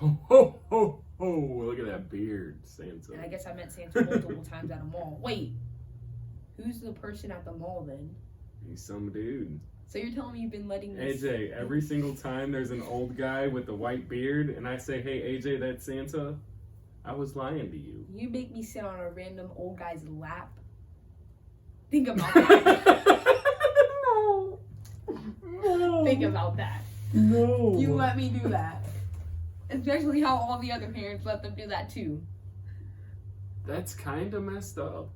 Ho, ho, ho, ho. Look at that beard, Santa. And I guess I met Santa multiple times at a mall. Wait, who's the person at the mall then? He's some dude. So you're telling me you've been letting this... AJ, every single time there's an old guy with a white beard and I say, hey, AJ, that's Santa, I was lying to you. You make me sit on a random old guy's lap. Think about that. No. No. Think about that. No. You let me do that. Especially how all the other parents let them do that too. That's kind of messed up.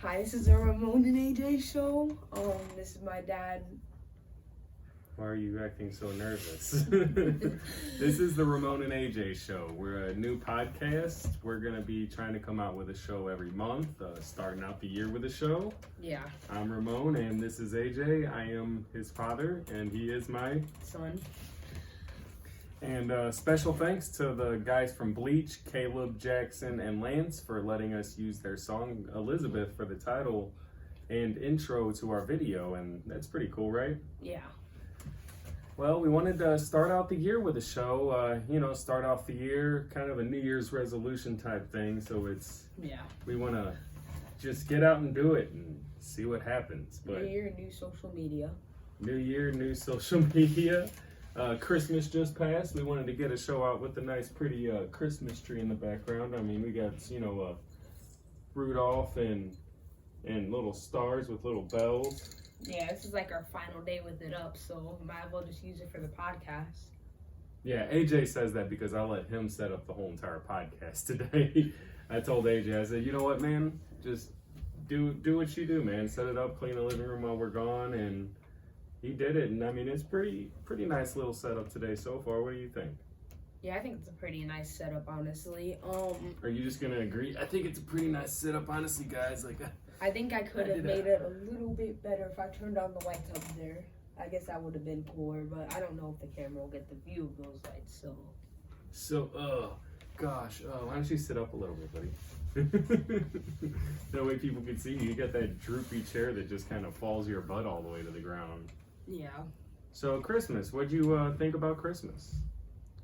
Hi, this is the Ramon and AJ Show. This is my dad. Why are you acting so nervous? This is the Ramon and AJ Show. We're a new podcast. We're going to be trying to come out with a show every month, starting out the year with a show. Yeah. I'm Ramon, and this is AJ. I am his father, and he is my Son. And special thanks to the guys from Bleach, Caleb, Jackson, and Lance for letting us use their song Elizabeth for the title and intro to our video, and that's pretty cool, right? Yeah. Well, we wanted to start out the year with a show, start off the year, kind of a New Year's resolution type thing, so we want to just get out and do it and see what happens. But New year, new social media. New year, new social media. Christmas just passed. We wanted to get a show out with a nice, pretty Christmas tree in the background. I mean, we got, Rudolph and little stars with little bells. Yeah, this is like our final day with it up, so might as well just use it for the podcast. Yeah, AJ says that because I let him set up the whole entire podcast today. I told AJ, I said, you know what, man? Just do what you do, man. Set it up, clean the living room while we're gone, and he did it. And I mean, it's pretty nice little setup today so far. What do you think? Yeah, I think it's a pretty nice setup, honestly. Are you just gonna agree? I think it's a pretty nice setup, honestly, guys. Like, I think I could have made it a little bit better if I turned on the lights up there. I guess that would have been cooler, but I don't know if the camera will get the view of those lights, so. Why don't you sit up a little bit, buddy? That way people can see you. You got that droopy chair that just kind of falls your butt all the way to the ground. Yeah. So Christmas, what'd you think about Christmas?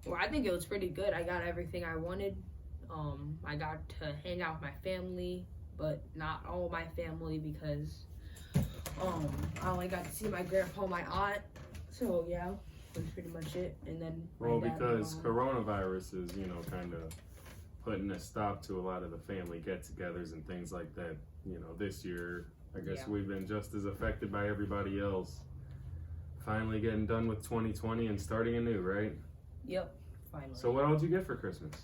Well, I think it was pretty good. I got everything I wanted. I got to hang out with my family, but not all my family because I only got to see my grandpa and my aunt. So yeah, that's pretty much it. And then because coronavirus is, kind of putting a stop to a lot of the family get-togethers and things like that. This year, I guess we've been just as affected by everybody else. Finally getting done with 2020 and starting anew, right? Yep, finally. So what all did you get for Christmas?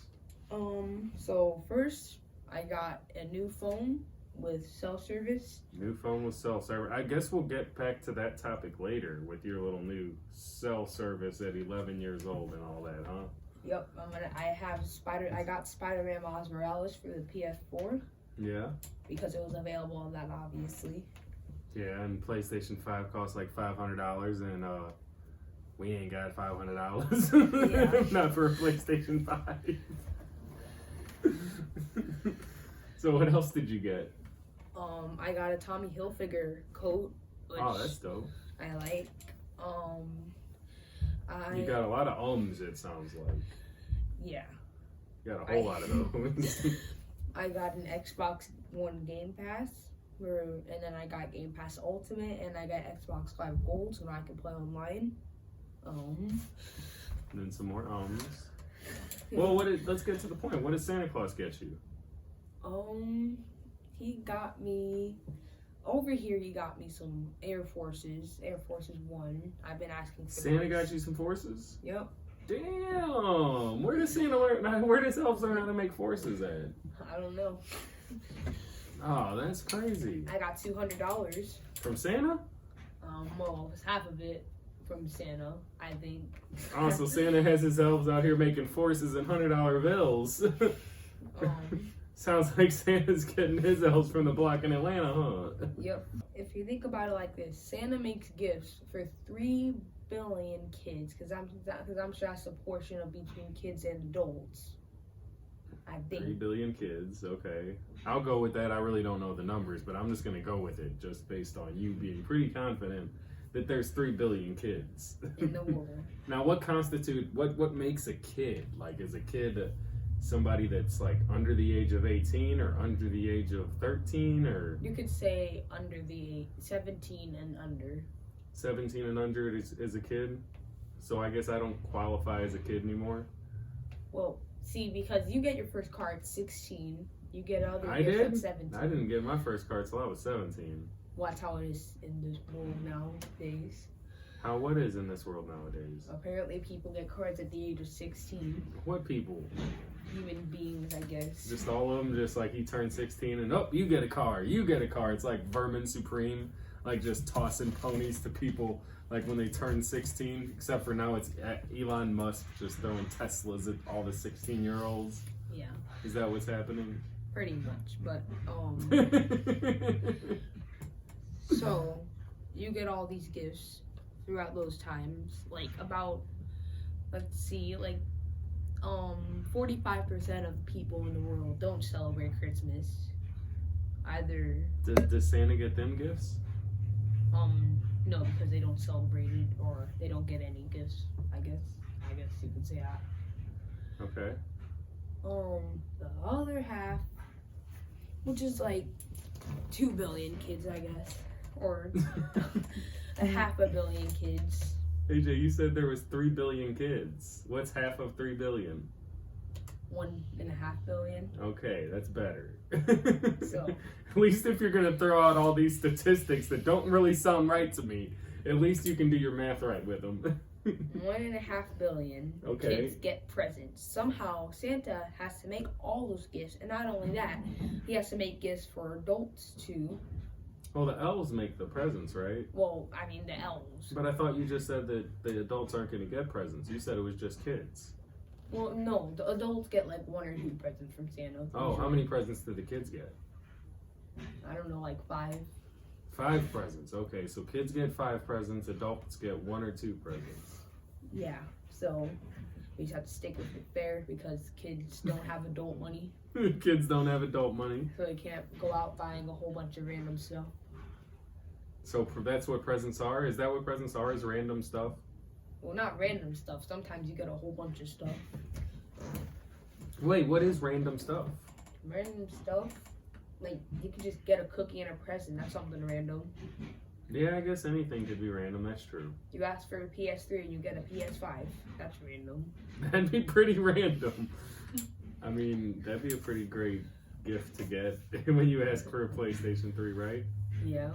So first I got a new phone with cell service. New phone with cell service. I guess we'll get back to that topic later with your little new cell service at 11 years old and all that, huh? Yep, I got Spider-Man Miles Morales for the PS4. Yeah. Because it was available on that, obviously. Yeah, and PlayStation 5 costs like $500, and we ain't got $500. Yeah. Not for a PlayStation 5. So what else did you get? I got a Tommy Hilfiger coat. Which that's dope. I like. You got a lot of it sounds like. Yeah. You got a whole lot of those. I got an Xbox One Game Pass, and then I got Game Pass Ultimate, and I got Xbox Live Gold, so now I can play online. And then some more Well, let's get to the point. What did Santa Claus get you? He got me over here. He got me some Air Forces One. I've been asking for. Santa got you some forces? Yep. Damn. Where does Santa learn? Where does elves learn how to make forces at? I don't know. Oh, that's crazy. I got $200 from Santa. Well, it's half of it. from Santa, I think. Oh, so Santa has his elves out here making forces and $100 bills. Sounds like Santa's getting his elves from the block in Atlanta, huh? Yep. If you think about it like this, Santa makes gifts for 3 billion kids, because I'm sure that's a portion of between kids and adults. I think 3 billion kids, okay. I'll go with that. I really don't know the numbers, but I'm just going to go with it just based on you being pretty confident that there's 3 billion kids in the world. Now, what makes a kid? Like, is a kid somebody that's like under the age of 18 or under the age of 13, or you could say under the 17 and under. 17 and under is a kid. So I guess I don't qualify as a kid anymore. Well, see, because you get your first car at 16, you get other I gifts did? at 17. I didn't get my first car till I was 17. Well, that's how it is in this world nowadays. What is in this world nowadays? Apparently, people get cards at the age of 16. What people? Human beings, I guess. Just all of them, just like he turned 16 and, oh, you get a car, you get a car. It's like Vermin Supreme, like just tossing ponies to people like when they turn 16, except for now it's Elon Musk just throwing Teslas at all the 16-year-olds. Yeah. Is that what's happening? Pretty much, but, so, you get all these gifts throughout those times, like about, let's see, like 45% of people in the world don't celebrate Christmas. Either Does Santa get them gifts? no, because they don't celebrate it, or they don't get any gifts. I guess you could say that. Okay. The other half, which is like 2 billion kids, I guess, or a 500 million kids. AJ, you said there was 3 billion kids. What's half of 3 billion? 1.5 billion. Okay, that's better. So, at least if you're gonna throw out all these statistics that don't really sound right to me, at least you can do your math right with them. 1.5 billion kids get presents. Somehow Santa has to make all those gifts, and not only that, he has to make gifts for adults too. Well, the elves make the presents, right? Well, I mean the elves. But I thought you just said that the adults aren't going to get presents. You said it was just kids. Well, no, the adults get like 1 or 2 presents from Santa. Oh, how many presents did the kids get? I don't know, like 5. 5 presents. Okay, so kids get 5 presents, adults get 1 or 2 presents. Yeah, so we just have to stick with it fair because kids don't have adult money. Kids don't have adult money. So they can't go out buying a whole bunch of random stuff. So that's what presents are? Is that what presents are, is random stuff? Well, not random stuff. Sometimes you get a whole bunch of stuff. Wait, what is random stuff? Random stuff? Like, you could just get a cookie and a present. That's something random. Yeah, I guess anything could be random. That's true. You ask for a PS3 and you get a PS5. That's random. That'd be pretty random. I mean, that'd be a pretty great gift to get when you ask for a PlayStation 3, right? Yeah.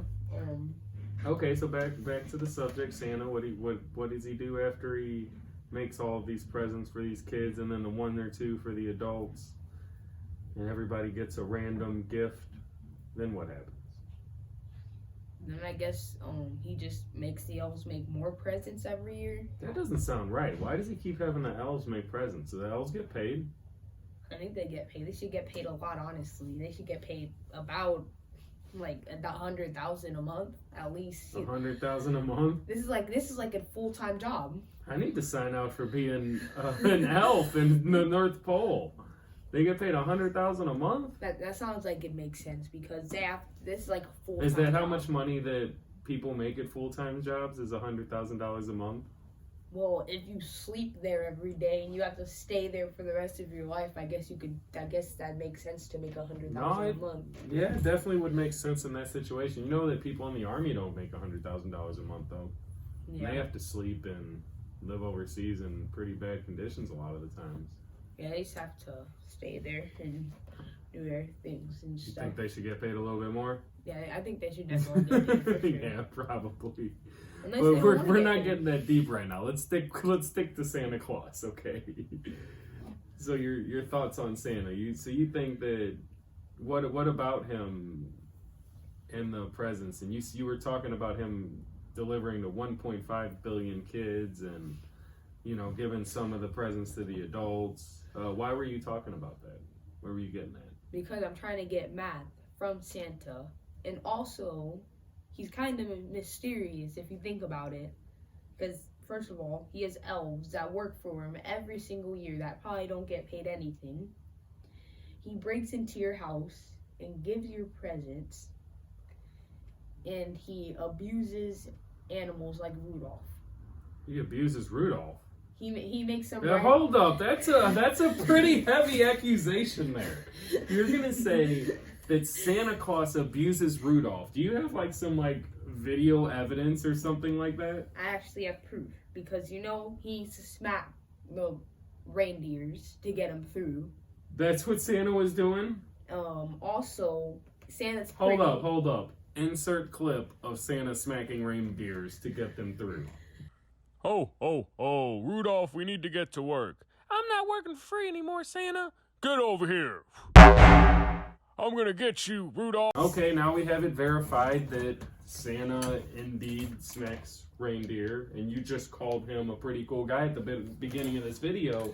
Okay, so back to the subject. Santa, what does he do after he makes all of these presents for these kids, and then the 1 or 2 for the adults, and everybody gets a random gift? Then what happens? Then I guess he just makes the elves make more presents every year. That doesn't sound right. Why does he keep having the elves make presents? Do the elves get paid? I think they get paid. They should get paid a lot, honestly. They should get paid about like 100,000 a month at least. 100,000 a month? This is like a full-time job. I need to sign out for being an elf in the North Pole. They get paid 100,000 a month? That sounds like it makes sense because this is like a full-time Is that how job. much money that people make at full-time jobs? Is $100,000 a month? Well, if you sleep there every day and you have to stay there for the rest of your life, I guess that makes sense to make 100,000 a month. Yeah, it definitely would make sense in that situation. You know that people in the Army don't make $100,000 a month, though. Yeah. They have to sleep and live overseas in pretty bad conditions a lot of the times. Yeah, they just have to stay there and do their things and You stuff. think they should get paid a little bit more? Yeah, I think they should definitely get paid for sure. Yeah, probably. Unless But they we're wanna not get getting that deep right now. Let's stick to Santa Claus, okay? So your thoughts on Santa? You think that what about him and the presents? And you were talking about him delivering to 1.5 billion kids and, you know, giving some of the presents to the adults. Why were you talking about that? Where were you getting at? Because I'm trying to get math from Santa. And also, he's kind of mysterious if you think about it. Because, first of all, he has elves that work for him every single year that probably don't get paid anything. He breaks into your house and gives you presents. And he abuses animals like Rudolph. He abuses Rudolph. He makes some. Now, hold up, that's a pretty heavy accusation there. You're gonna say that Santa Claus abuses Rudolph. Do you have like some like video evidence or something like that? I actually have proof because you know he used to smack the reindeers to get them through. That's what Santa was doing? Also, Santa's pretty. Hold up. Insert clip of Santa smacking reindeers to get them through. Oh, Rudolph, we need to get to work. I'm not working for free anymore, Santa. Get over here. I'm gonna get you, Rudolph. Okay, now we have it verified that Santa indeed smacks reindeer, and you just called him a pretty cool guy at the beginning of this video,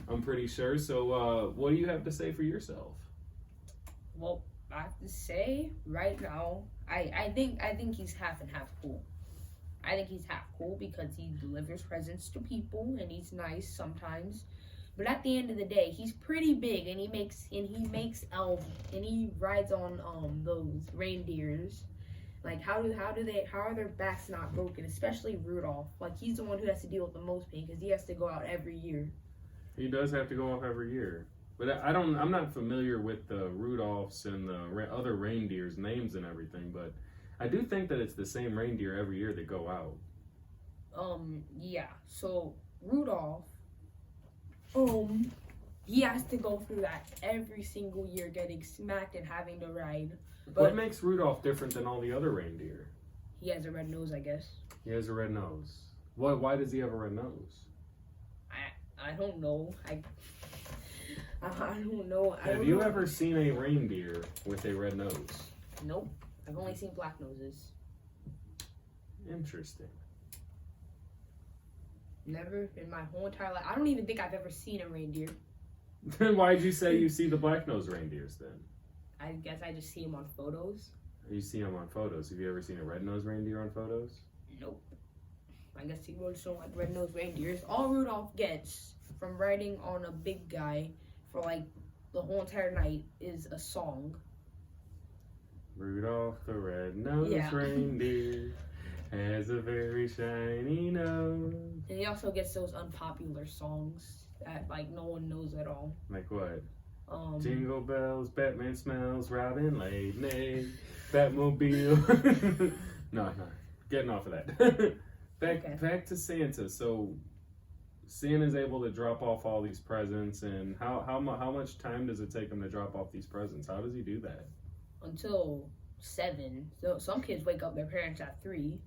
I'm pretty sure. So, what do you have to say for yourself? Well, I have to say right now, I think he's half and half cool. I think he's half cool because he delivers presents to people and he's nice sometimes. But at the end of the day, he's pretty big and he makes elves and he rides on those reindeers. Like how are their backs not broken? Especially Rudolph. Like he's the one who has to deal with the most pain because he has to go out every year. He does have to go off every year. But I'm not familiar with the Rudolphs and the other reindeers' names and everything, but I do think that it's the same reindeer every year that go out. Yeah. So Rudolph, he has to go through that every single year, getting smacked and having to ride. But What makes Rudolph different than all the other reindeer? He has a red nose, I guess. He has a red nose. Why does he have a red nose? I don't know. I don't know. Have you ever seen a reindeer with a red nose? Nope. I've only seen black noses. Interesting. Never in my whole entire life. I don't even think I've ever seen a reindeer. Then why'd you say you see the black-nosed reindeers then? I guess I just see them on photos. You see them on photos. Have you ever seen a red-nosed reindeer on photos? Nope. I guess people just don't like red-nosed reindeers. All Rudolph gets from riding on a big guy for like the whole entire night is a song. Rudolph the red-nosed reindeer has a very shiny nose. And he also gets those unpopular songs that like no one knows at all. Like what? Jingle Jingle bells, Batman smells, Robin laid an egg, Batmobile. No, getting off of that. Back to Santa. So Santa's able to drop off all these presents, and how much time does it take him to drop off these presents? How does he do that? Until 7. So some kids wake up their parents at 3.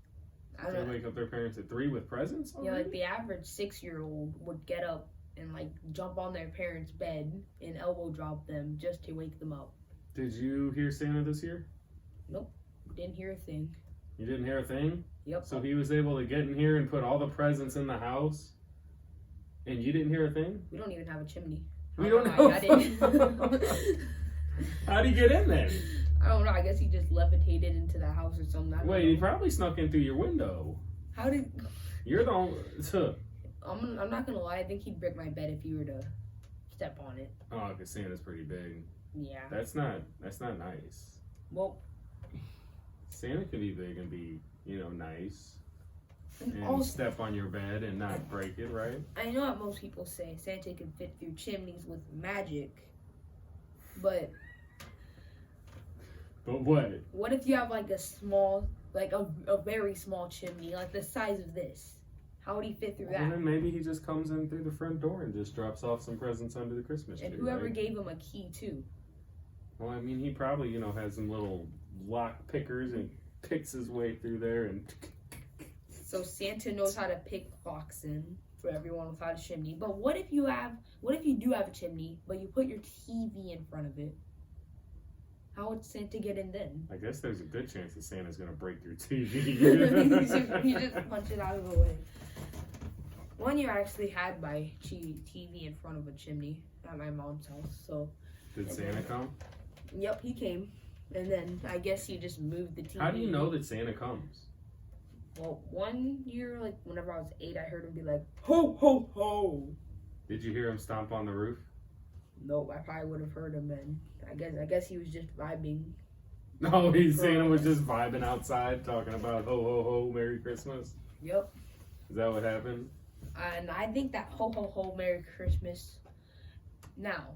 They wake up their parents at 3 with presents? Yeah, like the average 6-year-old would get up and like jump on their parents' bed and elbow drop them just to wake them up. Did you hear Santa this year? Nope, didn't hear a thing. You didn't hear a thing? Yep. So he was able to get in here and put all the presents in the house, and you didn't hear a thing? We don't even have a chimney. We don't know. How'd he get in there? I don't know. I guess he just levitated into the house or something. Wait, he probably snuck in through your window. How did? You're the only. I'm not gonna lie. I think he'd break my bed if you were to step on it. Oh, because Santa's pretty big. Yeah. That's not nice. Well, Santa can be big and be, nice. And also, step on your bed and not break it, right? I know what most people say. Santa can fit through chimneys with magic. But what? What if you have like a small, like a very small chimney, like the size of this? How would he fit through that? And then maybe he just comes in through the front door and just drops off some presents under the Christmas tree. And whoever right? gave him a key too. Well, I mean, he probably, has some little lock pickers and picks his way through there and. So Santa knows how to pick locks in for everyone without a chimney. But what if you do have a chimney, but you put your TV in front of it? How would Santa get in then? I guess there's a good chance that Santa's gonna break your TV. you just punch it out of the way. One year I actually had my TV in front of a chimney at my mom's house. So. Did Santa come? Yep, he came. And then I guess he just moved the TV. How do you know that Santa comes? Well, one year, like whenever I was 8, I heard him be like, "Ho, ho, ho." Did you hear him stomp on the roof? Nope, I probably would have heard him then. I guess he was just vibing. No, Santa was just vibing outside talking about ho ho ho, Merry Christmas. Yep. Is that what happened? And I think that ho ho ho, Merry Christmas. Now,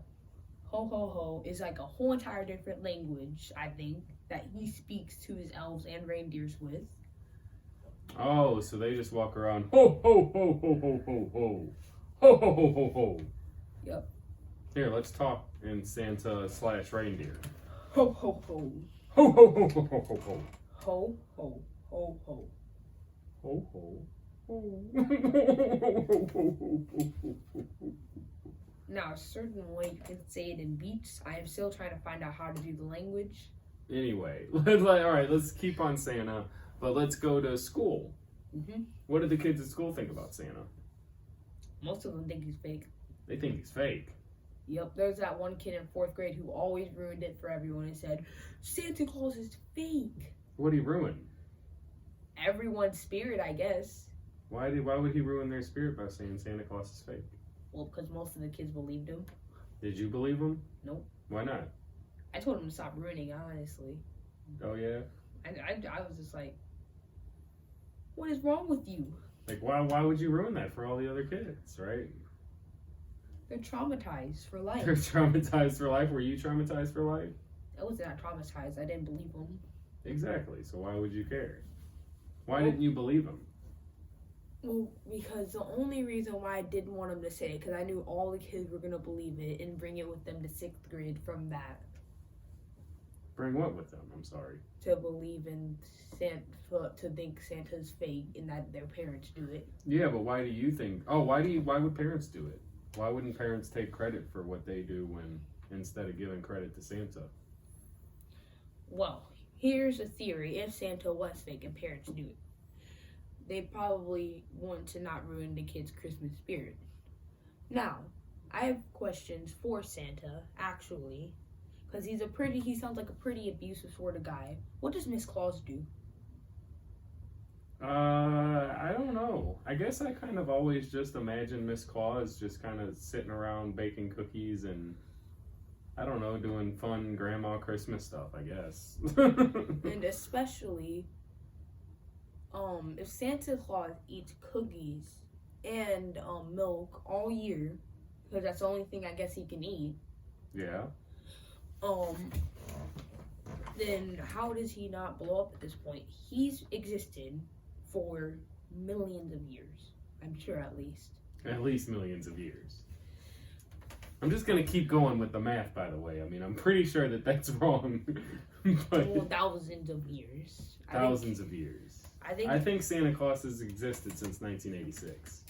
ho ho ho is like a whole entire different language, I think, that he speaks to his elves and reindeers with. Oh, so they just walk around ho ho ho ho ho ho ho ho ho ho ho ho. Yep. Here, let's talk in Santa/reindeer. Ho ho ho. Ho ho ho ho ho ho ho. Ho ho ho ho. Ho ho. Now, a certain way you can say it in Bleach. I am still trying to find out how to do the language. Anyway, all right, let's keep on Santa, but let's go to school. Mm-hmm. What do the kids at school think about Santa? Most of them think he's fake. They think he's fake. Yep, there's that one kid in 4th grade who always ruined it for everyone and said, Santa Claus is fake. What'd he ruin? Everyone's spirit, I guess. Why would he ruin their spirit by saying Santa Claus is fake? Well, because most of the kids believed him. Did you believe him? Nope. Why not? I told him to stop ruining, honestly. Oh yeah? I was just like, what is wrong with you? Like why would you ruin that for all the other kids, right? They're traumatized for life. They're traumatized for life. Were you traumatized for life? I wasn't that traumatized. I didn't believe him. Exactly. So why would you care? Why didn't you believe him? Well, because the only reason why I didn't want him to say it, because I knew all the kids were going to believe it and bring it with them to 6th grade from that. Bring what with them? I'm sorry. To believe in Santa, to think Santa's fake and that their parents do it. Yeah, but why do you think? Oh, why would parents do it? Why wouldn't parents take credit for what they do when instead of giving credit to Santa? Well, here's a theory. If Santa was fake and parents knew it, they probably want to not ruin the kids' Christmas spirit. Now, I have questions for Santa, actually, because he sounds like a pretty abusive sort of guy. What does Miss Claus do? I don't know. I guess I kind of always just imagine Miss Claus just kind of sitting around baking cookies and, I don't know, doing fun grandma Christmas stuff, I guess. And especially, if Santa Claus eats cookies and milk all year, because that's the only thing I guess he can eat. Yeah. Then how does he not blow up at this point? He's existed for millions of years. I'm sure at least. At least millions of years. I'm just going to keep going with the math, by the way. I mean, I'm pretty sure that that's wrong. But Well, thousands of years. thousands of years. I think Santa Claus has existed since 1986.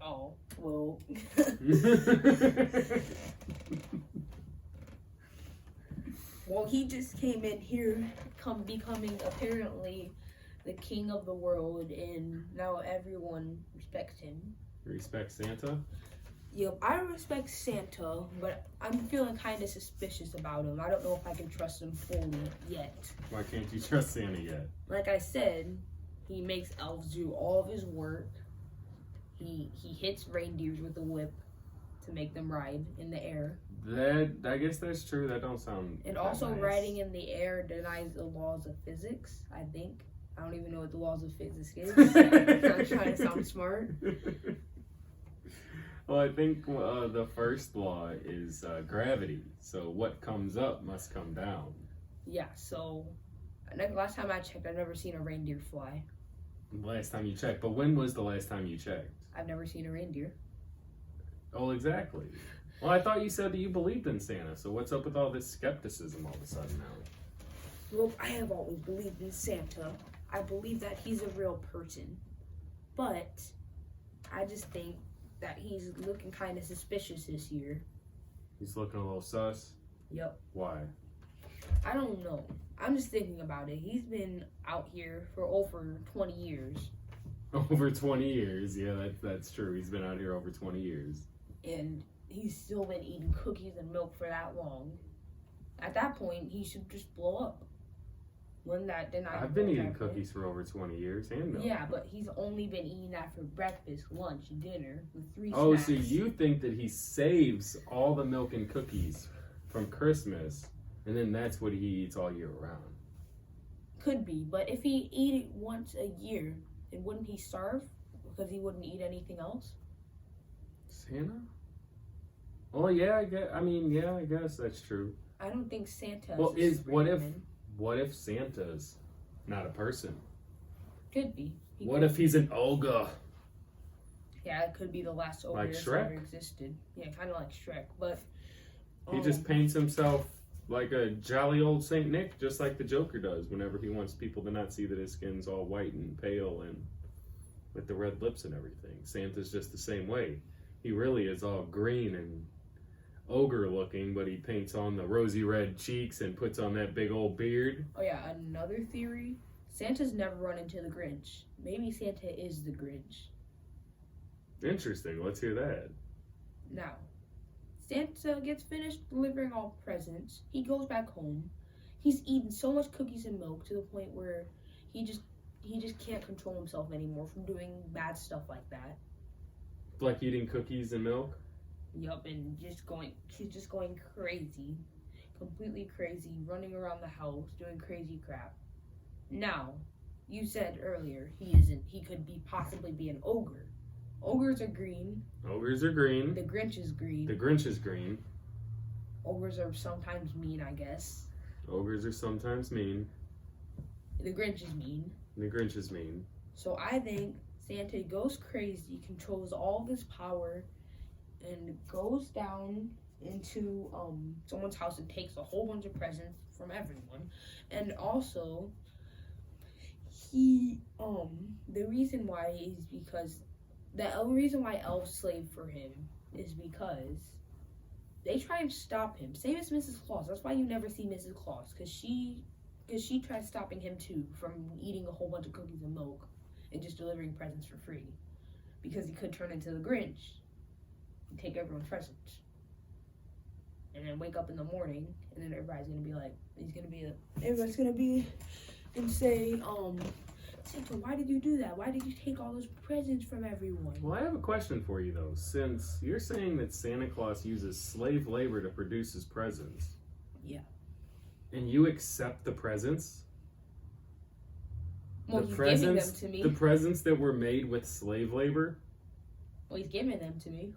Oh, well. Well, he just came in here, becoming apparently the king of the world, and now everyone respects him. Respect Santa? Yep, I respect Santa, but I'm feeling kind of suspicious about him. I don't know if I can trust him fully yet. Why can't you trust Santa yet? Like I said, he makes elves do all of his work. He hits reindeers with a whip to make them ride in the air. I guess that's true. That don't sound. And that also nice. riding in the air denies the laws of physics, I think. I don't even know what the laws of physics is. I'm trying to sound smart. Well, I think the first law is gravity. So what comes up must come down. Yeah, so last time I checked, I've never seen a reindeer fly. Last time you checked. But when was the last time you checked? I've never seen a reindeer. Oh, exactly. Well, I thought you said that you believed in Santa. So what's up with all this skepticism all of a sudden now? Well, I have always believed in Santa. I believe that he's a real person. But I just think that he's looking kind of suspicious this year. He's looking a little sus. Yep. Why? I don't know. I'm just thinking about it. He's been out here for over 20 years. Over 20 years. Yeah, that's true. He's been out here over 20 years. And he's still been eating cookies and milk for that long. At that point, he should just blow up. When that didn't I've been eating cookies for over 20 years and milk. Yeah, but he's only been eating that for breakfast, lunch, dinner, with 3 Oh, snacks. so you think that he saves all the milk and cookies from Christmas, and then that's what he eats all year round? Could be, but if he ate it once a year, then wouldn't he starve? Because he wouldn't eat anything else? Santa? Oh yeah, I guess that's true. I don't think Santa Well, what if Santa's not a person? Could be. What if he's an ogre? Yeah, it could be the last ogre Like that's Shrek? ever existed. Yeah, kind of like Shrek, but... He just paints himself like a jolly old Saint Nick, just like the Joker does whenever he wants people to not see that his skin's all white and pale and with the red lips and everything. Santa's just the same way. He really is all green and ogre looking, but he paints on the rosy red cheeks and puts on that big old beard. Oh yeah, another theory. Santa's never run into the Grinch. Maybe Santa is the Grinch. Interesting. Let's hear that. Now, Santa gets finished delivering all presents. He goes back home. He's eaten so much cookies and milk to the point where he just can't control himself anymore from doing bad stuff like that. Like eating cookies and milk? Yup, and she's just going crazy. Completely crazy, running around the house, doing crazy crap. Now, you said earlier he could possibly be an ogre. Ogres are green. Ogres are green. The Grinch is green. The Grinch is green. Ogres are sometimes mean, I guess. Ogres are sometimes mean. The Grinch is mean. The Grinch is mean. So I think Santa goes crazy, controls all this power, and goes down into someone's house and takes a whole bunch of presents from everyone. And also, the reason why elves slave for him is because they try and stop him. Same as Mrs. Claus. That's why you never see Mrs. Claus, because she tried stopping him too from eating a whole bunch of cookies and milk and just delivering presents for free, because he could turn into the Grinch and take everyone's presents, and then wake up in the morning, and then everybody's gonna be and say, Santa, why did you do that? Why did you take all those presents from everyone? Well, I have a question for you, though. Since you're saying that Santa Claus uses slave labor to produce his presents. Yeah. And you accept the presents? Well, the he's presents, giving them to me. The presents that were made with slave labor? Well, he's giving them to me,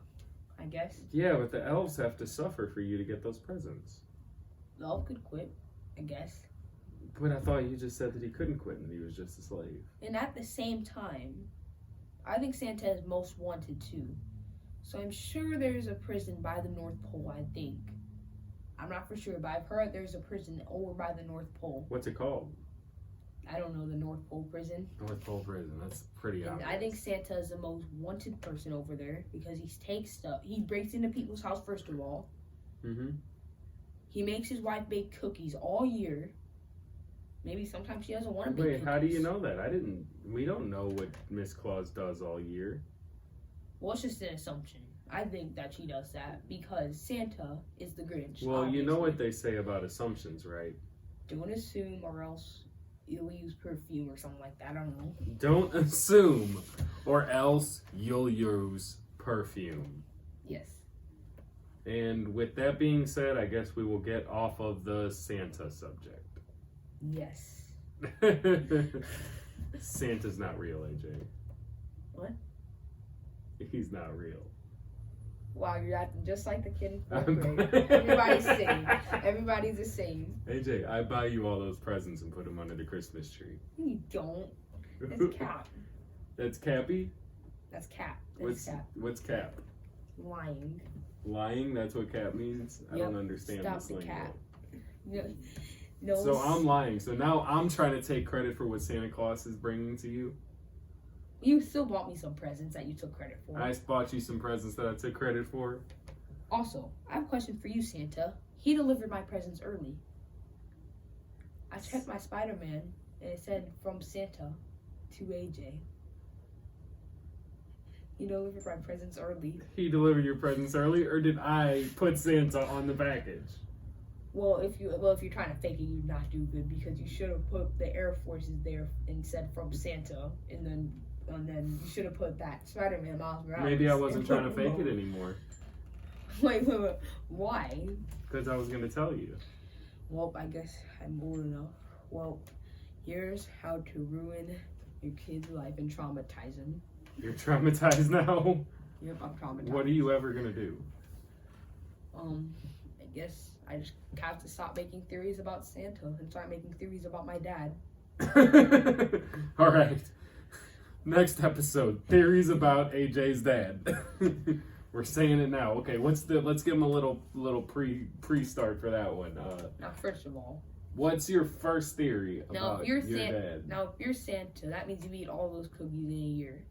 I guess. Yeah, but the elves have to suffer for you to get those presents. The elf could quit, I guess. But I thought you just said that he couldn't quit and that he was just a slave. And at the same time, I think Santa is most wanted too. So I'm sure there's a prison by the North Pole, I think. I'm not for sure, but I've heard there's a prison over by the North Pole. What's it called? I don't know, the North Pole prison. North Pole prison. That's pretty And obvious. I think Santa is the most wanted person over there because he takes stuff. He breaks into people's house first of all. Mm-hmm. He makes his wife bake cookies all year. Maybe sometimes she doesn't want to bake Wait, cookies. how do you know that? We don't know what Miss Claus does all year. Well, it's just an assumption. I think that she does that because Santa is the Grinch. Well, you know what obviously. they say about assumptions, right? Don't assume or else you'll use perfume or something like that. I don't know. Don't assume, or else you'll use perfume. Yes. And with that being said, I guess we will get off of the Santa subject. Yes. Santa's not real, AJ. What? He's not real. Wow, you're acting just like the kid in fourth grade. Everybody's the same. Everybody's the same. AJ, I buy you all those presents and put them under the Christmas tree. You don't. That's Cap. That's Cappy? That's Cap. That's Cap. What's Cap? Lying. Lying? That's what Cap means? I Yep. don't understand Stop this the lingo. Cap. No. So I'm lying. So now I'm trying to take credit for what Santa Claus is bringing to you. You still bought me some presents that you took credit for. I bought you some presents that I took credit for. Also, I have a question for you, Santa. He delivered my presents early. I checked my Spider-Man and it said from Santa to AJ. He delivered my presents early. He delivered your presents early, or did I put Santa on the package? Well, if you're trying to fake it, you'd not do good because you should have put the Air Forces there and said from Santa, and then you should have put that Spider-Man Miles Morales. Maybe I wasn't trying to fake it anymore. Wait, why? Because I was going to tell you. Well, I guess I'm old enough. Well, here's how to ruin your kid's life and traumatize him. You're traumatized now? Yep, I'm traumatized. What are you ever going to do? I guess I just have to stop making theories about Santa and start making theories about my dad. All right. Next episode, theories about AJ's dad. We're saying it now. Okay, let's give him a little pre-start for that one. Now, first of all, what's your first theory about your dad? Now, if you're Santa, that means you eat all those cookies in a year.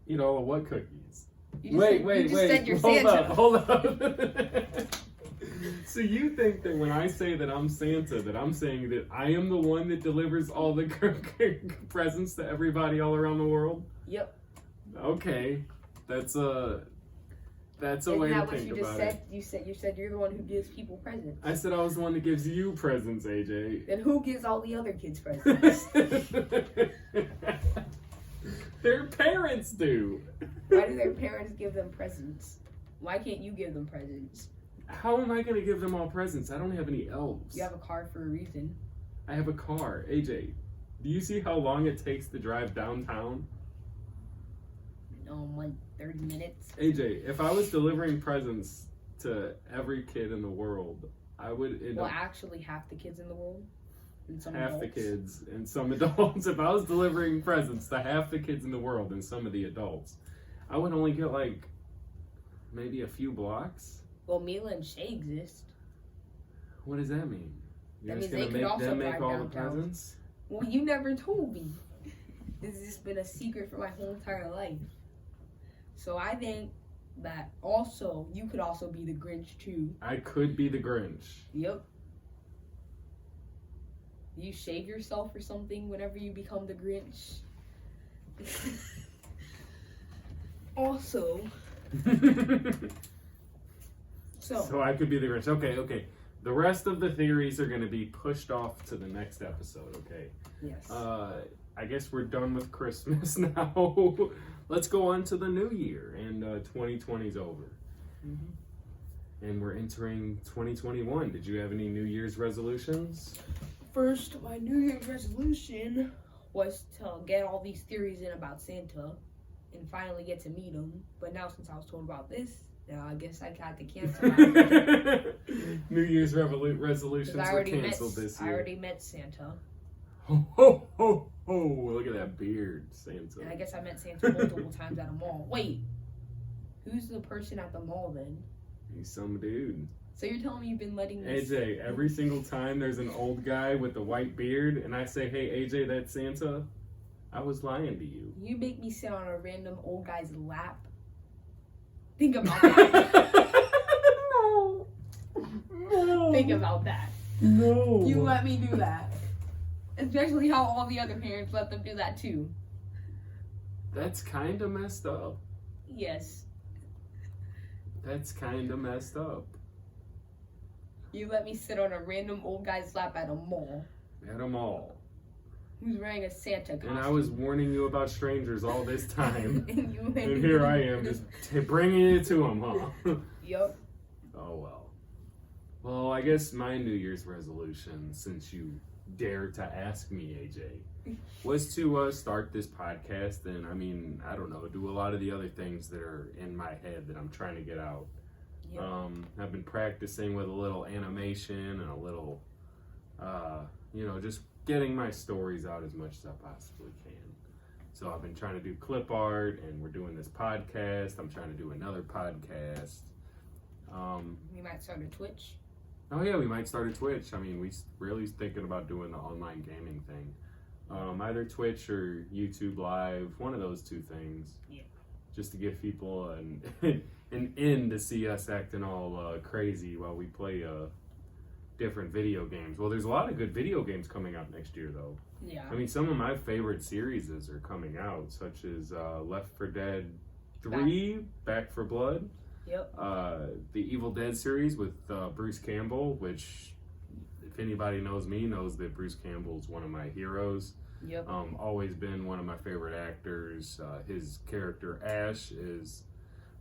Eat all of what cookies? Wait. Said you're Santa. Hold up. So you think that when I say that I'm Santa, that I'm saying that I am the one that delivers all the presents to everybody all around the world? Yep. Okay, that's a way to think about it. You said you're the one who gives people presents. I said I was the one that gives you presents, AJ. Then who gives all the other kids presents? Their parents do. Why do their parents give them presents? Why can't you give them presents? How am I going to give them all presents? I don't have any elves. You have a car for a reason. I have a car. AJ, do you see how long it takes to drive downtown? Like 30 minutes. AJ, if I was delivering presents to every kid in the world, I would end up actually half the kids in the world. And some half adults. the kids and some adults. If I was delivering presents to half the kids in the world and some of the adults, I would only get like maybe a few blocks. Well, Mila and Shay exist. What does that mean? You're That just means gonna they could make them also make drive all downtown. the presents? Well, you never told me. This has just been a secret for my whole entire life. So I think that also, you could also be the Grinch too. I could be the Grinch. Yep. You shave yourself or something whenever you become the Grinch. Also, so I could be the Grinch. Okay. The rest of the theories are going to be pushed off to the next episode, okay? Yes. I guess we're done with Christmas now. Let's go on to the new year, and 2020's over. Mm-hmm. And we're entering 2021. Did you have any New Year's resolutions? First, my New Year's resolution was to get all these theories in about Santa and finally get to meet him. But now, since I was told about this, I guess I got to cancel my New Year's resolutions were already canceled this year. I already met Santa. Ho, ho, ho, ho. Look at that beard, Santa. And I guess I met Santa multiple times at a mall. Wait, who's the person at the mall then? He's some dude. So you're telling me you've been letting me... AJ, every single time there's an old guy with a white beard and I say, hey, AJ, that's Santa, I was lying to you. You make me sit on a random old guy's lap. Think about that. No. Think about that. No. You let me do that. Especially how all the other parents let them do that too. That's kind of messed up. Yes. That's kind of messed up. You let me sit on a random old guy's lap at a mall. At them all. Who's wearing a Santa costume. And I was warning you about strangers all this time. and And here I am, just bringing it to them, huh? Yup. Oh, well. Well, I guess my New Year's resolution, since you dared to ask me, AJ, was to start this podcast and, I don't know, do a lot of the other things that are in my head that I'm trying to get out. Yep. I've been practicing with a little animation and a little, just getting my stories out as much as I possibly can. So I've been trying to do clip art, and we're doing this podcast. I'm trying to do another podcast. We might start a Twitch. Oh yeah, we might start a Twitch. We really thinking about doing the online gaming thing. Either Twitch or YouTube Live, one of those two things. Yeah. Just to give people an end to see us acting all crazy while we play different video games. Well, there's a lot of good video games coming out next year, though. Yeah. I mean, some of my favorite series are coming out, such as Left 4 Dead 3, Back 4 Blood. Yep. The Evil Dead series with Bruce Campbell, which, if anybody knows me, knows that Bruce Campbell's one of my heroes. Yep. Always been one of my favorite actors. His character Ash is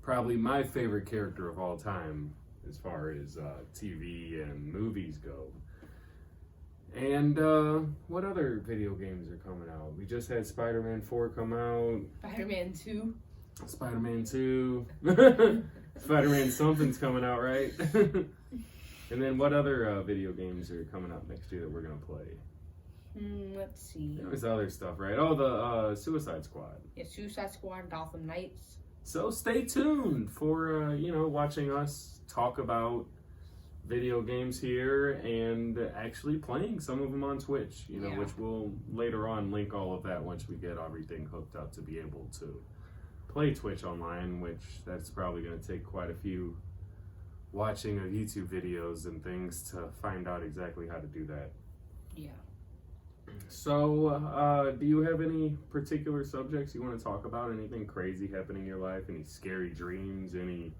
probably my favorite character of all time as far as TV and movies go. And what other video games are coming out? We just had Spider-Man 4 come out. Spider-Man 2. Spider-Man 2. Spider-Man something's coming out, right? And then what other video games are coming out next year that we're going to play? Let's see. There's other stuff, right? Oh, the Suicide Squad. Yeah, Suicide Squad, Gotham Knights. So stay tuned for, watching us talk about video games here and actually playing some of them on Twitch, Yeah. which we'll later on link all of that once we get everything hooked up to be able to play Twitch online, which that's probably going to take quite a few watching of YouTube videos and things to find out exactly how to do that. Yeah. So, do you have any particular subjects you want to talk about? Anything crazy happening in your life? Any scary dreams? Any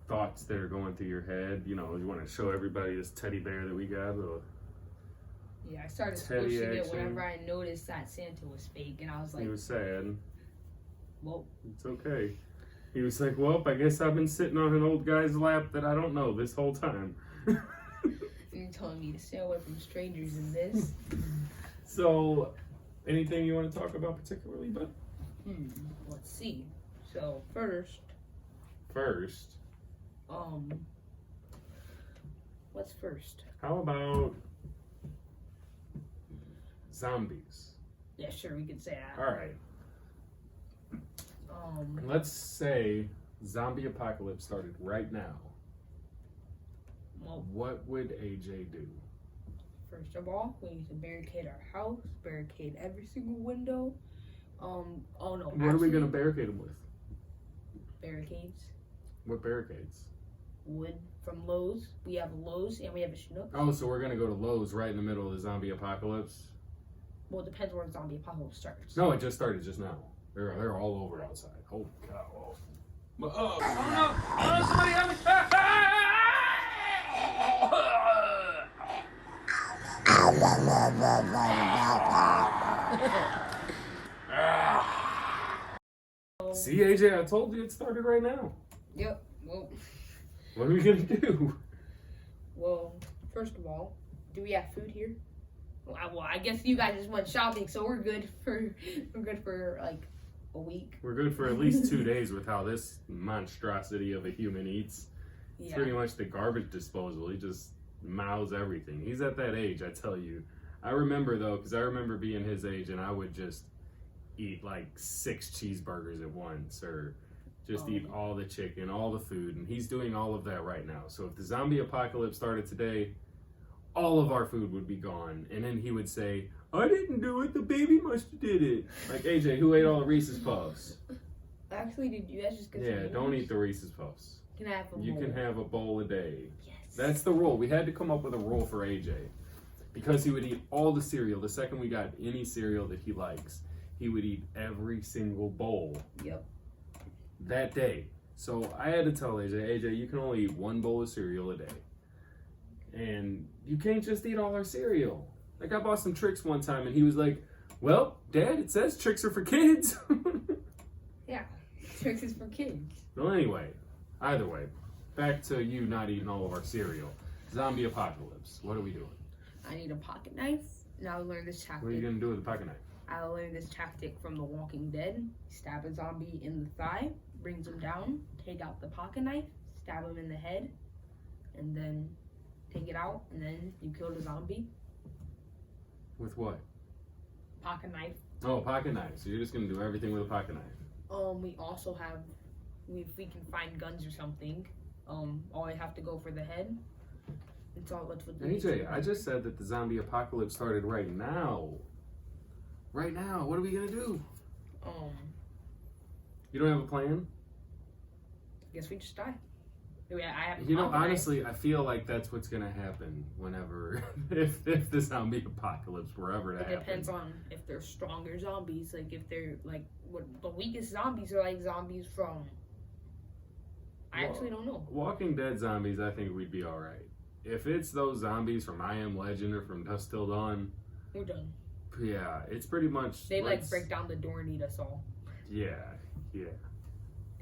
thoughts that are going through your head? You want to show everybody this teddy bear that we got? Yeah, I started Teddy squishing it action. whenever I noticed that Santa was fake, and I was like, He was sad. well, It's okay. He was like, well, I guess I've been sitting on an old guy's lap that I don't know this whole time. you're telling me to stay away from strangers in this? So, anything you want to talk about particularly, bud? Let's see. So, first, what's first? how about zombies? Yeah, sure, we could say that. All right. Let's say zombie apocalypse started right now. Well, What would AJ do? first of all, we need to barricade our house, barricade every single window. Oh no. What are we going to barricade them with? Barricades. What barricades? Wood from Lowe's. We have a Lowe's and we have a Schnucks. Oh, so we're going to go to Lowe's right in the middle of the zombie apocalypse? Well, it depends where the zombie apocalypse starts. No, it just started just now. They're all over outside. Oh, God. Oh, no. Oh, somebody help me. See, AJ, I told you it started right now. Yep. Well, What are we going to do? well, first of all, do we have food here? Well, I guess you guys just went shopping, so we're good for like a week. We're good for at least 2 days with how this monstrosity of a human eats. It's Yeah. pretty much the garbage disposal. He just mouths everything. He's at that age, I tell you. I remember, though, because I remember being his age, and I would just eat like 6 cheeseburgers at once, or just eat all the chicken, all the food, and he's doing all of that right now. So if the zombie apocalypse started today, all of our food would be gone. And then he would say, I didn't do it, the baby must have did it. Like, AJ, who ate all the Reese's Puffs? Actually, did you guys just get Yeah, some don't noodles? eat the Reese's Puffs. Can I have a You bowl? can have a bowl a day. Yes. That's the rule. We had to come up with a rule for AJ. Because he would eat all the cereal. The second we got any cereal that he likes, he would eat every single bowl Yep. that day. So I had to tell AJ, you can only eat 1 bowl of cereal a day. And you can't just eat all our cereal. Like, I bought some Trix one time, and he was like, well, Dad, it says Trix are for kids. Yeah. Tricks is for kids. Well, anyway, either way, back to you not eating all of our cereal. Zombie apocalypse. What are we doing? I need a pocket knife. Now I learned this tactic. What are you going to do with the pocket knife? I learned this tactic from The Walking Dead. Stab a zombie in the thigh, brings him down, take out the pocket knife, stab him in the head, and then take it out, and then you kill the zombie. With what? Pocket knife. Oh, pocket knife. So you're just going to do everything with a pocket knife. We also have, if we can find guns or something, always have to go for the head. It's all what's with the AJ, I just said that the zombie apocalypse started right now. Right now. What are we going to do? You don't have a plan? Guess we just die. Yeah, I have. You know, honestly, I feel like that's what's gonna happen whenever, if the zombie apocalypse were ever to happen. It depends on if they're stronger zombies. Like if they're like what the weakest zombies are, like zombies from. I actually don't know. Walking Dead zombies, I think we'd be all right. If it's those zombies from I Am Legend or from Dusk Till Dawn, we're done. Yeah, it's pretty much. They like break down the door and eat us all. Yeah.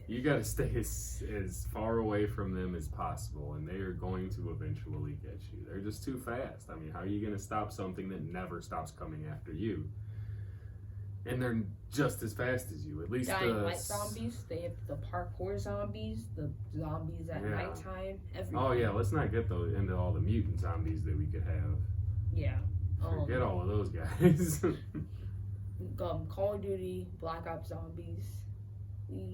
You got to stay as far away from them as possible, and they are going to eventually get you. They're just too fast. I mean, how are you going to stop something that never stops coming after you? And they're just as fast as you. At least Dying Light zombies. They have the parkour zombies, the zombies at nighttime. Everything. Oh yeah, let's not get into all the mutant zombies that we could have. Yeah. Forget all of those guys. Call of Duty, Black Ops zombies.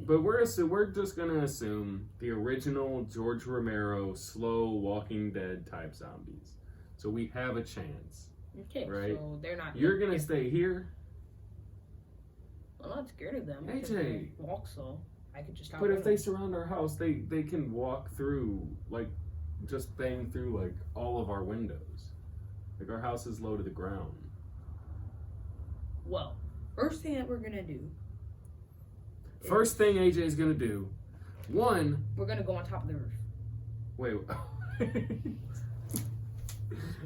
But we're just gonna assume the original George Romero slow Walking Dead type zombies. So we have a chance. Okay, right? So they're not. You're gonna stay here. I'm not scared of them. AJ, walk so I could just. But if they surround our house, they can walk through, like, just bang through like all of our windows. Like our house is low to the ground. Well, first thing that we're gonna do. First thing AJ is gonna do. One. We're gonna go on top of the roof. Wait.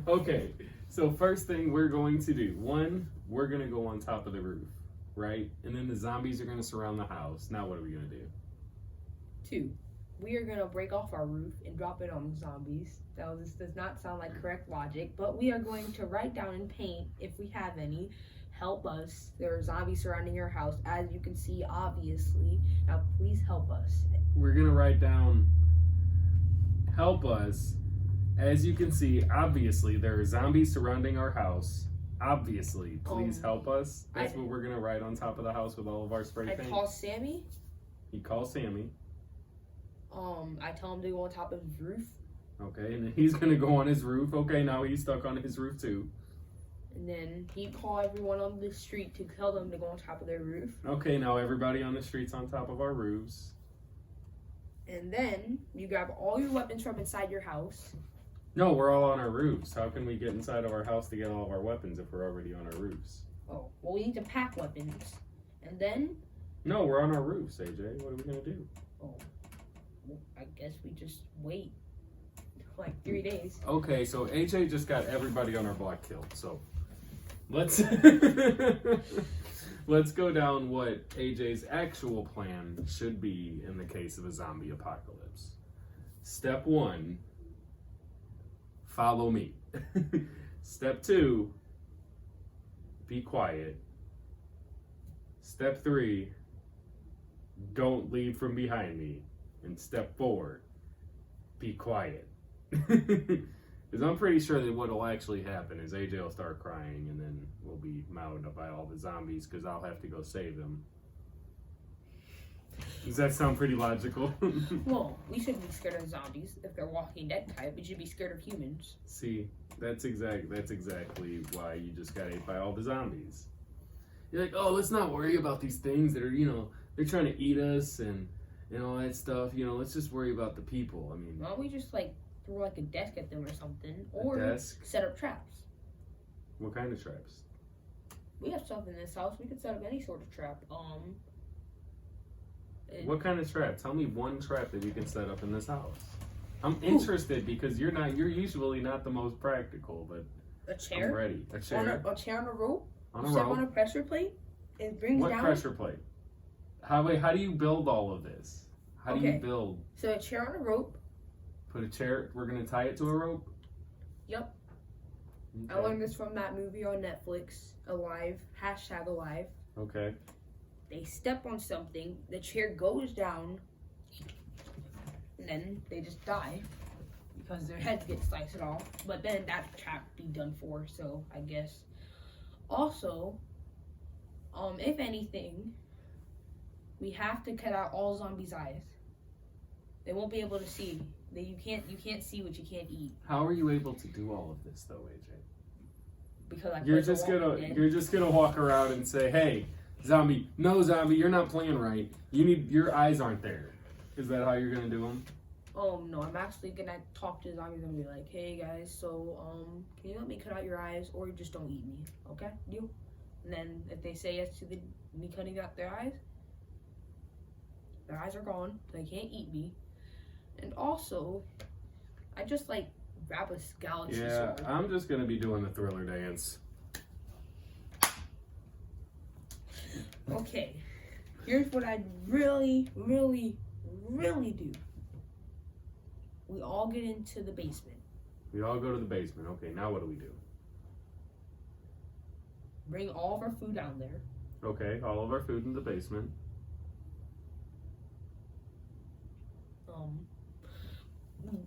Okay. So first thing we're going to do. One, we're gonna go on top of the roof, right? And then the zombies are gonna surround the house. Now what are we gonna do? Two, we are gonna break off our roof and drop it on the zombies. Now this does not sound like correct logic, but we are going to write down in paint, if we have any, help us. There are zombies surrounding your house, as you can see, obviously. Now please help us. We're gonna write down, help us. As you can see, obviously there are zombies surrounding our house. Obviously, please help us. That's what we're gonna write on top of the house with all of our spray paint. I call Sammy. He calls Sammy. I tell him to go on top of his roof. Okay, and then he's gonna go on his roof. Okay, now he's stuck on his roof too. And then he'd call everyone on the street to tell them to go on top of their roof. Okay, now everybody on the street's on top of our roofs. And then you grab all your weapons from inside your house. No, we're all on our roofs. How can we get inside of our house to get all of our weapons if we're already on our roofs? Oh, well, we need to pack weapons. And then? No, we're on our roofs, AJ. What are we gonna do? Oh, well, I guess we just wait like 3 days. Okay, so AJ just got everybody on our block killed. So let's let's go down what AJ's actual plan should be in the case of a zombie apocalypse. Step 1, follow me. Step 2, be quiet. Step 3, don't leave from behind me. And step 4, be quiet. Because I'm pretty sure that what will actually happen is AJ will start crying and then we'll be mounted up by all the zombies because I'll have to go save them. Does that sound pretty logical? Well, we shouldn't be scared of zombies if they're Walking Dead type. We should be scared of humans. See, that's exactly why you just got ate by all the zombies. You're like, oh, let's not worry about these things that are, they're trying to eat us and all that stuff. Let's just worry about the people. I mean, why don't we just throw like a desk at them or something, or set up traps? What kind of traps? We have stuff in this house. We could set up any sort of trap. What kind of trap? Tell me one trap that we can set up in this house. I'm interested because you're usually not the most practical, but a chair. I'm ready. A chair. A chair on a rope. On a Step rope. on a pressure plate. It brings down. What pressure plate? How do you build all of this? How do you build? So a chair on a rope. Put a chair. We're gonna tie it to a rope. Yep. Okay. I learned this from that movie on Netflix, Alive. #Alive. Okay. They step on something, the chair goes down, and then they just die because their heads get sliced off. But then that trap be done for, so I guess. Also, if anything, we have to cut out all zombies' eyes. They won't be able to see. You can't see what you can't eat. How are you able to do all of this though, AJ? Because you're just gonna walk around and say, "Hey, zombie, no zombie, you're not playing right. Your eyes aren't there." Is that how you're gonna do them? No, I'm actually gonna talk to the zombies and be like, hey guys, so, can you let me cut out your eyes or just don't eat me, okay? Deal? And then if they say yes to me cutting out their eyes are gone, they can't eat me. And also, I just like grab a galaxy Yeah, sword. I'm just gonna be doing the Thriller dance. Okay, here's what I'd really, really, really do. We all get into the basement. We all go to the basement. Okay, now what do we do? Bring all of our food down there. Okay, all of our food in the basement.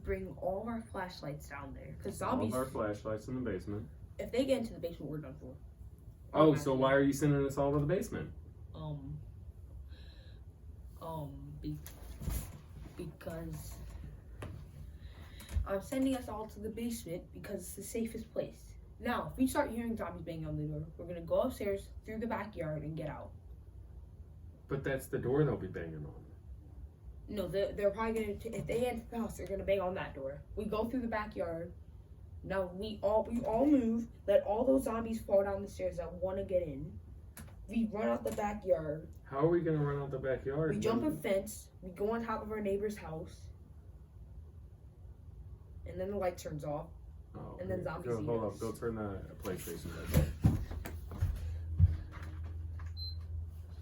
Bring all of our flashlights down there. Because All zombies, of our flashlights in the basement. if they get into the basement, we're done for. Oh, so why are you sending us all to the basement? Because I'm sending us all to the basement because it's the safest place. Now, if we start hearing zombies banging on the door, we're gonna go upstairs through the backyard and get out. But that's the door they'll be banging on. No, they're probably gonna. If they enter the house, they're gonna bang on that door. We go through the backyard. Now we all move. Let all those zombies fall down the stairs that want to get in. We run out the backyard. How are we gonna run out the backyard? We jump a fence. We go on top of our neighbor's house. And then the light turns off. Oh, and then zombies eat Hold us. up, go turn the PlayStation back on.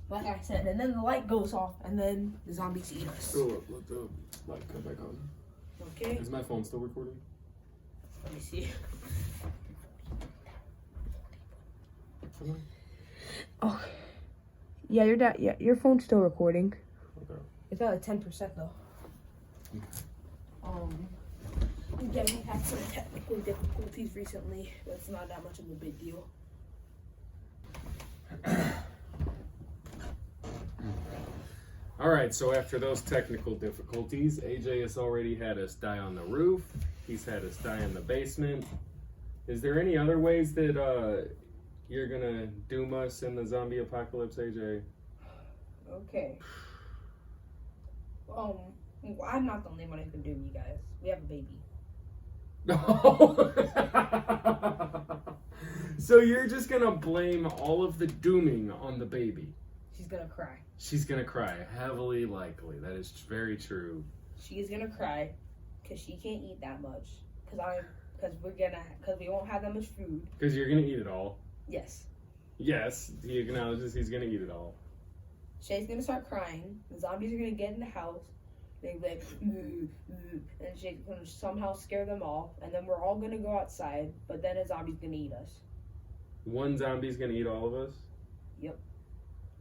Like I said, and then the light goes off, and then the zombies eat us. Oh, let the light come back on. Okay. Is my phone still recording? Let me see. Oh, yeah, your phone's still recording. Okay. It's at 10% though. Yeah, we've had some technical difficulties recently, but it's not that much of a big deal. All right, so after those technical difficulties, AJ has already had us die on the roof. He's had us die in the basement. Is there any other ways that you're gonna doom us in the zombie apocalypse, AJ? Okay. Well, I'm not the only one who can doom you guys. We have a baby. No. So you're just gonna blame all of the dooming on the baby? She's gonna cry. She's gonna cry, heavily likely. That is very true. She's gonna cry because she can't eat that much. Because we won't have that much food. Because you're gonna eat it all. Yes. Yes, he acknowledges he's gonna eat it all. Shay's gonna start crying. The zombies are gonna get in the house. They're like, and Shay's gonna somehow scare them off. And then we're all gonna go outside. But then a zombie's gonna eat us. One zombie's gonna eat all of us? Yep.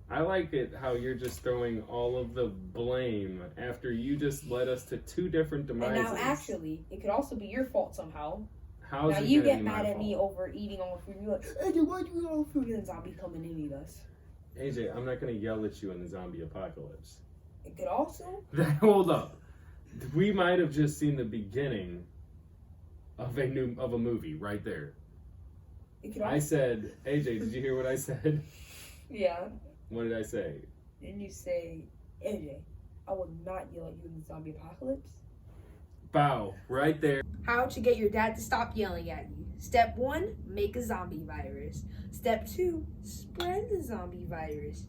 I like it how you're just throwing all of the blame after you just led us to two different demises. And now, actually, it could also be your fault somehow. How's now it you gonna get be mad my at me fault? over eating all the food. You're like, AJ, why'd you eat all the food? And then zombies come in and eat us. AJ, I'm not gonna yell at you in the zombie apocalypse. It could also. Hold up. We might have just seen the beginning of a movie right there. It could also. I said, AJ, did you hear what I said? Yeah. What did I say? And you say, AJ, I will not yell at you in the zombie apocalypse. Bow, right there. How to get your dad to stop yelling at you. Step 1, make a zombie virus. Step 2, spread the zombie virus.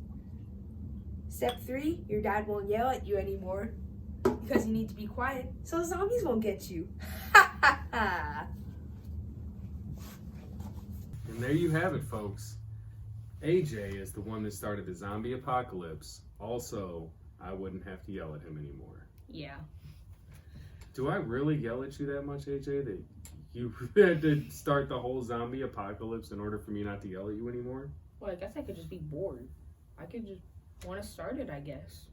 Step 3, your dad won't yell at you anymore because you need to be quiet so zombies won't get you. Ha ha ha. And there you have it, folks. AJ is the one that started the zombie apocalypse. Also, I wouldn't have to yell at him anymore. Yeah. Do I really yell at you that much, AJ, that you had to start the whole zombie apocalypse in order for me not to yell at you anymore? Well, I guess I could just be bored. I could just want to start it, I guess.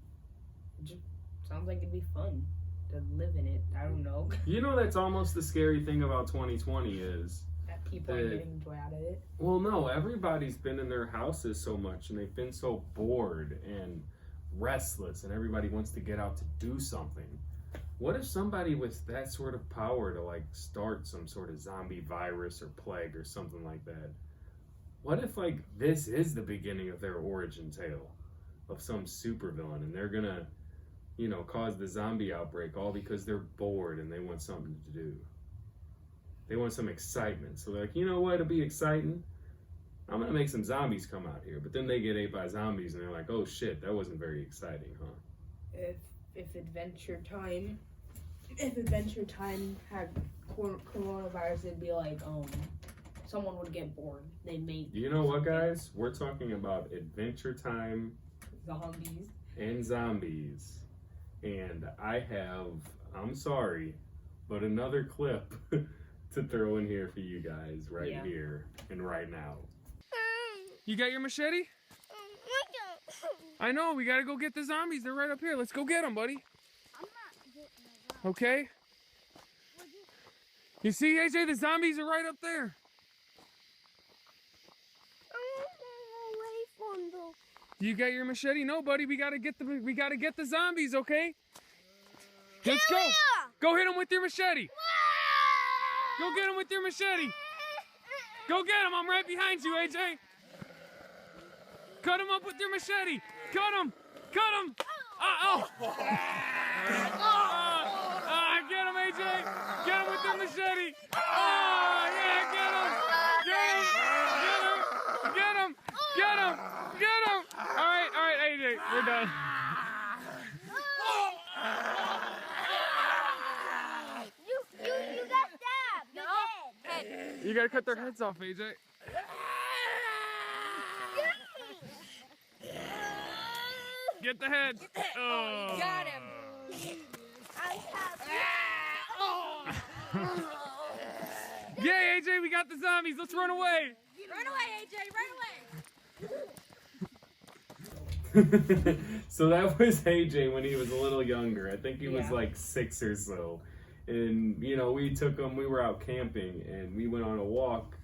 It just sounds like it'd be fun to live in it. I don't know. You know, that's almost the scary thing about 2020 is... That people are getting joy out of it. Well, no, everybody's been in their houses so much and they've been so bored and restless and everybody wants to get out to do something. What if somebody with that sort of power to like start some sort of zombie virus or plague or something like that? What if like this is the beginning of their origin tale of some supervillain and they're gonna cause the zombie outbreak, all because they're bored and they want something to do. They want some excitement. So they're like, you know what, it'll be exciting. I'm going to make some zombies come out here. But then they get ate by zombies and they're like, oh shit, that wasn't very exciting, huh? If Adventure Time had coronavirus, it'd be like, someone would get bored. They'd make... You know what, guys? We're talking about Adventure Time zombies. And zombies. And I'm sorry, but another clip to throw in here for you guys here and right now. You got your machete? I know, we gotta go get the zombies. They're right up here. Let's go get them, buddy. I'm not getting them. Okay? You see, AJ, the zombies are right up there. Away from them. You got your machete? No, buddy. We gotta get the zombies, okay? Let's go. Go hit them with your machete. Go get them with your machete. Go get them. I'm right behind you, AJ. Cut them up with your machete. Cut them. Cut them. Get him, AJ. Get him with the machete. Oh, yeah, get him. Get him. Get him. Get him. All right, AJ, we're done. You got stabbed. Your head. You gotta cut their heads off, AJ. Get the head. Oh. Got him. Yeah, AJ, we got the zombies. Let's run away. Run away, AJ. Run away. So that was AJ when he was a little younger. I think he was like 6 or so. And, we took him, we were out camping and we went on a walk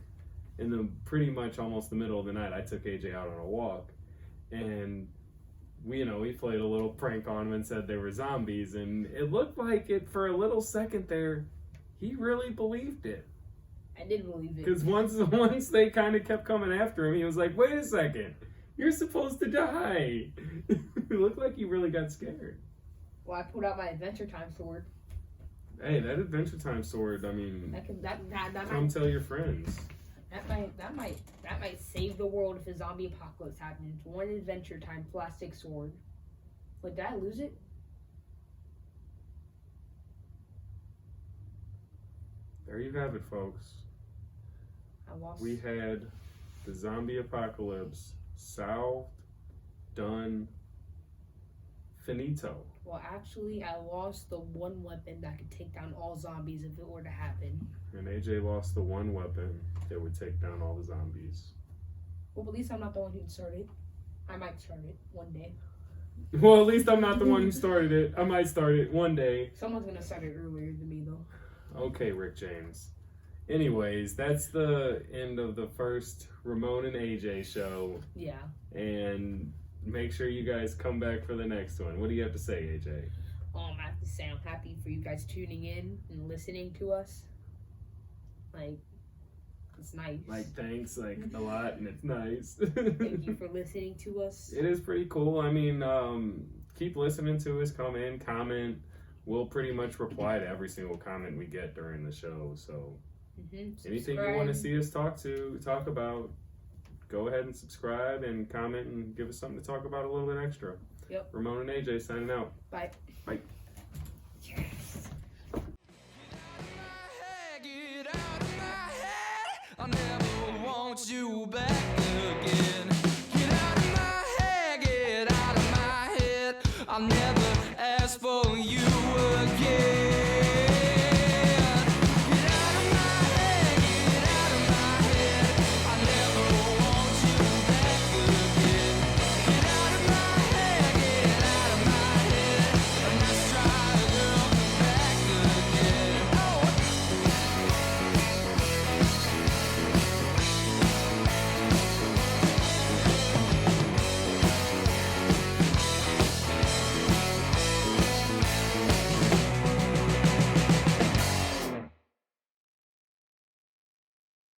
in the pretty much almost the middle of the night. I took AJ out on a walk and we played a little prank on him and said they were zombies. And it looked like it for a little second there. He really believed it. I did believe it. Because once they kind of kept coming after him, he was like, wait a second. You're supposed to die. It looked like he really got scared. Well, I pulled out my Adventure Time sword. Hey, that Adventure Time sword, I mean, That come tell your friends. That might save the world if a zombie apocalypse happens. One Adventure Time plastic sword. But did I lose it? There you have it, folks. I lost. We had the zombie apocalypse solved, done, finito. Well, actually, I lost the one weapon that could take down all zombies if it were to happen. And AJ lost the one weapon that would take down all the zombies. Well, at least I'm not the one who started it. I might start it one day. Well, at least I'm not the one who started it. I might start it one day. Someone's gonna start it earlier than me, though. Okay, Rick James. Anyways, that's the end of the first Ramon and AJ show. Yeah. And make sure you guys come back for the next one. What do you have to say, AJ? I have to say I'm happy for you guys tuning in and listening to us. Like, it's nice. Like, thanks, like, a lot, and it's nice. Thank you for listening to us. It is pretty cool. I mean, keep listening to us. Come in, comment. We'll pretty much reply to every single comment we get during the show. So, anything you want to see us talk about, go ahead and subscribe and comment and give us something to talk about a little bit extra. Yep. Ramon and AJ signing out. Bye. Bye. Yes. Get out of my head. I never want you back again. Get out of my head. Get out of my head. I'll never